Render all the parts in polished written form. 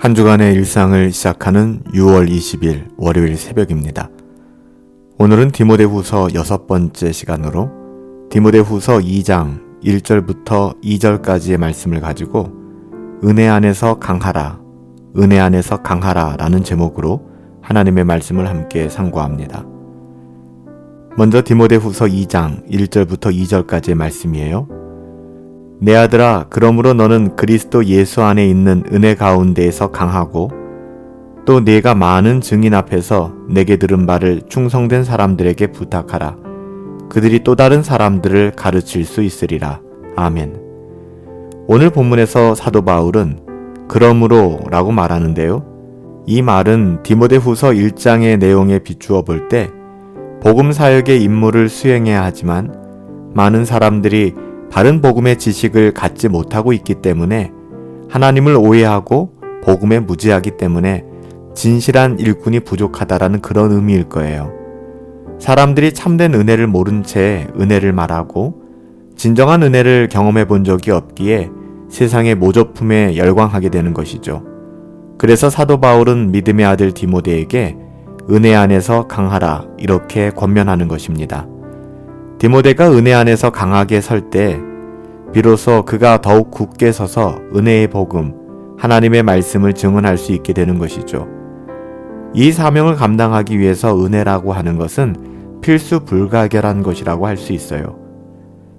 한 주간의 일상을 시작하는 6월 20일 월요일 새벽입니다. 오늘은 디모데후서 6번째 시간으로 디모데후서 2장 1절부터 2절까지의 말씀을 가지고 은혜 안에서 강하라, 은혜 안에서 강하라 라는 제목으로 하나님의 말씀을 함께 상고합니다. 먼저 디모데후서 2장 1절부터 2절까지의 말씀이에요. 내 아들아, 그러므로 너는 그리스도 예수 안에 있는 은혜 가운데에서 강하고 또 네가 많은 증인 앞에서 내게 들은 바를 충성된 사람들에게 부탁하라. 그들이 또 다른 사람들을 가르칠 수 있으리라. 아멘. 오늘 본문에서 사도 바울은 그러므로 라고 말하는데요. 이 말은 디모데후서 1장의 내용에 비추어 볼 때 복음 사역의 임무를 수행해야 하지만 많은 사람들이 바른 복음의 지식을 갖지 못하고 있기 때문에 하나님을 오해하고 복음에 무지하기 때문에 진실한 일꾼이 부족하다라는 그런 의미일 거예요. 사람들이 참된 은혜를 모른 채 은혜를 말하고 진정한 은혜를 경험해 본 적이 없기에 세상의 모조품에 열광하게 되는 것이죠. 그래서 사도 바울은 믿음의 아들 디모데에게 은혜 안에서 강하라 이렇게 권면하는 것입니다. 디모데가 은혜 안에서 강하게 설 때 비로소 그가 더욱 굳게 서서 은혜의 복음, 하나님의 말씀을 증언할 수 있게 되는 것이죠. 이 사명을 감당하기 위해서 은혜라고 하는 것은 필수 불가결한 것이라고 할 수 있어요.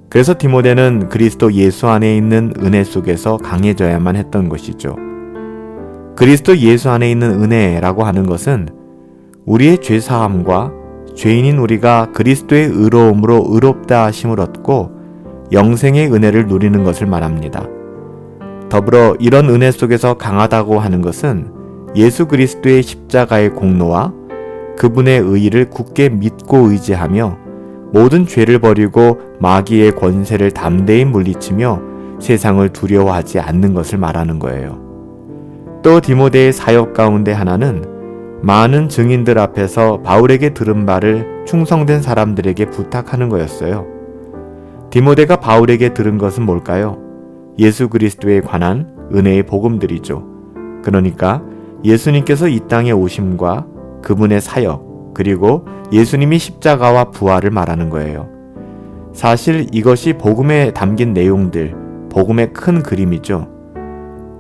그래서 디모데는 그리스도 예수 안에 있는 은혜 속에서 강해져야만 했던 것이죠. 그리스도 예수 안에 있는 은혜라고 하는 것은 우리의 죄사함과 죄인인 우리가 그리스도의 의로움으로 의롭다 하심을 얻고 영생의 은혜를 누리는 것을 말합니다. 더불어 이런 은혜 속에서 강하다고 하는 것은 예수 그리스도의 십자가의 공로와 그분의 의의를 굳게 믿고 의지하며 모든 죄를 버리고 마귀의 권세를 담대히 물리치며 세상을 두려워하지 않는 것을 말하는 거예요. 또 디모데의 사역 가운데 하나는 많은 증인들 앞에서 바울에게 들은 바를 충성된 사람들에게 부탁하는 거였어요. 디모데가 바울에게 들은 것은 뭘까요? 예수 그리스도에 관한 은혜의 복음들이죠. 그러니까 예수님께서 이 땅에 오심과 그분의 사역, 그리고 예수님이 십자가와 부활을 말하는 거예요. 사실 이것이 복음에 담긴 내용들, 복음의 큰 그림이죠.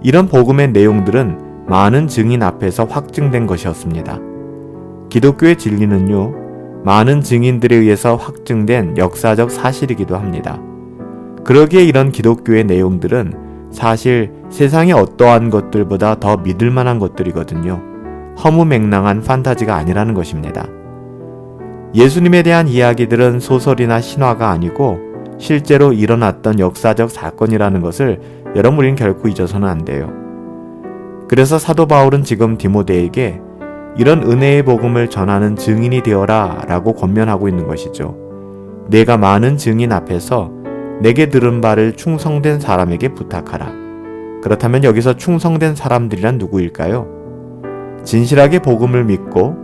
이런 복음의 내용들은 많은 증인 앞에서 확증된 것이었습니다. 기독교의 진리는요, 많은 증인들에 의해서 확증된 역사적 사실이기도 합니다. 그러기에 이런 기독교의 내용들은 사실 세상의 어떠한 것들보다 더 믿을 만한 것들이거든요. 허무맹랑한 판타지가 아니라는 것입니다. 예수님에 대한 이야기들은 소설이나 신화가 아니고 실제로 일어났던 역사적 사건이라는 것을 여러분 우리는 결코 잊어서는 안 돼요. 그래서 사도 바울은 지금 디모데에게 이런 은혜의 복음을 전하는 증인이 되어라 라고 권면하고 있는 것이죠. 내가 많은 증인 앞에서 내게 들은 바를 충성된 사람에게 부탁하라. 그렇다면 여기서 충성된 사람들이란 누구일까요? 진실하게 복음을 믿고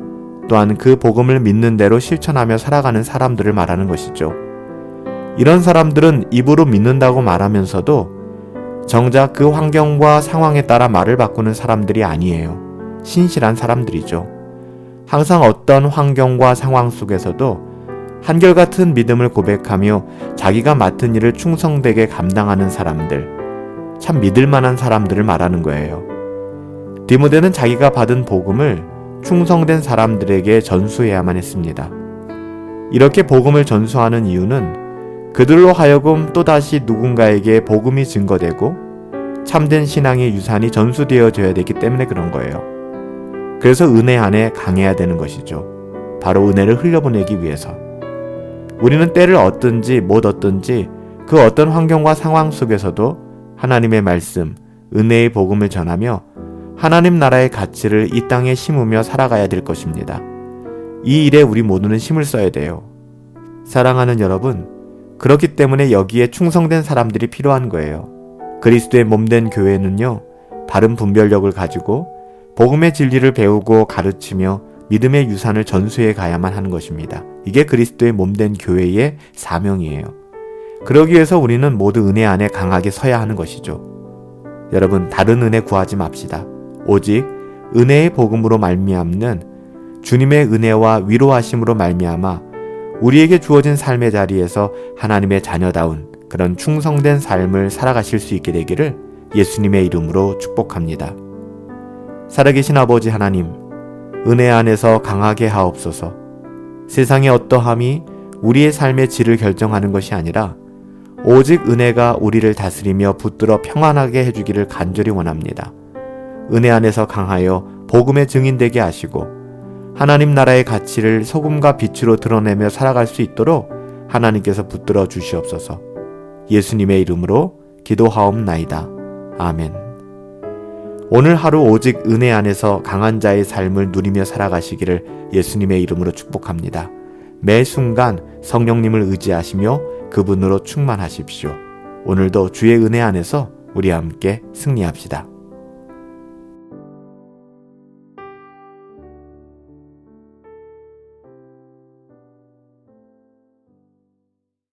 또한 그 복음을 믿는 대로 실천하며 살아가는 사람들을 말하는 것이죠. 이런 사람들은 입으로 믿는다고 말하면서도 정작 그 환경과 상황에 따라 말을 바꾸는 사람들이 아니에요. 신실한 사람들이죠. 항상 어떤 환경과 상황 속에서도 한결같은 믿음을 고백하며 자기가 맡은 일을 충성되게 감당하는 사람들, 참 믿을 만한 사람들을 말하는 거예요. 디모데는 자기가 받은 복음을 충성된 사람들에게 전수해야만 했습니다. 이렇게 복음을 전수하는 이유는 그들로 하여금 또다시 누군가에게 복음이 증거되고 참된 신앙의 유산이 전수되어져야 되기 때문에 그런 거예요. 그래서 은혜 안에 강해야 되는 것이죠. 바로 은혜를 흘려보내기 위해서. 우리는 때를 얻든지 못 얻든지 그 어떤 환경과 상황 속에서도 하나님의 말씀, 은혜의 복음을 전하며 하나님 나라의 가치를 이 땅에 심으며 살아가야 될 것입니다. 이 일에 우리 모두는 힘을 써야 돼요. 사랑하는 여러분, 그렇기 때문에 여기에 충성된 사람들이 필요한 거예요. 그리스도의 몸된 교회는요, 바른 분별력을 가지고 복음의 진리를 배우고 가르치며 믿음의 유산을 전수해 가야만 하는 것입니다. 이게 그리스도의 몸된 교회의 사명이에요. 그러기 위해서 우리는 모두 은혜 안에 강하게 서야 하는 것이죠. 여러분, 다른 은혜 구하지 맙시다. 오직 은혜의 복음으로 말미암는 주님의 은혜와 위로하심으로 말미암아 우리에게 주어진 삶의 자리에서 하나님의 자녀다운 그런 충성된 삶을 살아가실 수 있게 되기를 예수님의 이름으로 축복합니다. 살아계신 아버지 하나님, 은혜 안에서 강하게 하옵소서. 세상의 어떠함이 우리의 삶의 질을 결정하는 것이 아니라 오직 은혜가 우리를 다스리며 붙들어 평안하게 해주기를 간절히 원합니다. 은혜 안에서 강하여 복음의 증인되게 하시고 하나님 나라의 가치를 소금과 빛으로 드러내며 살아갈 수 있도록 하나님께서 붙들어 주시옵소서. 예수님의 이름으로 기도하옵나이다. 아멘. 오늘 하루 오직 은혜 안에서 강한 자의 삶을 누리며 살아가시기를 예수님의 이름으로 축복합니다. 매 순간 성령님을 의지하시며 그분으로 충만하십시오. 오늘도 주의 은혜 안에서 우리 함께 승리합시다.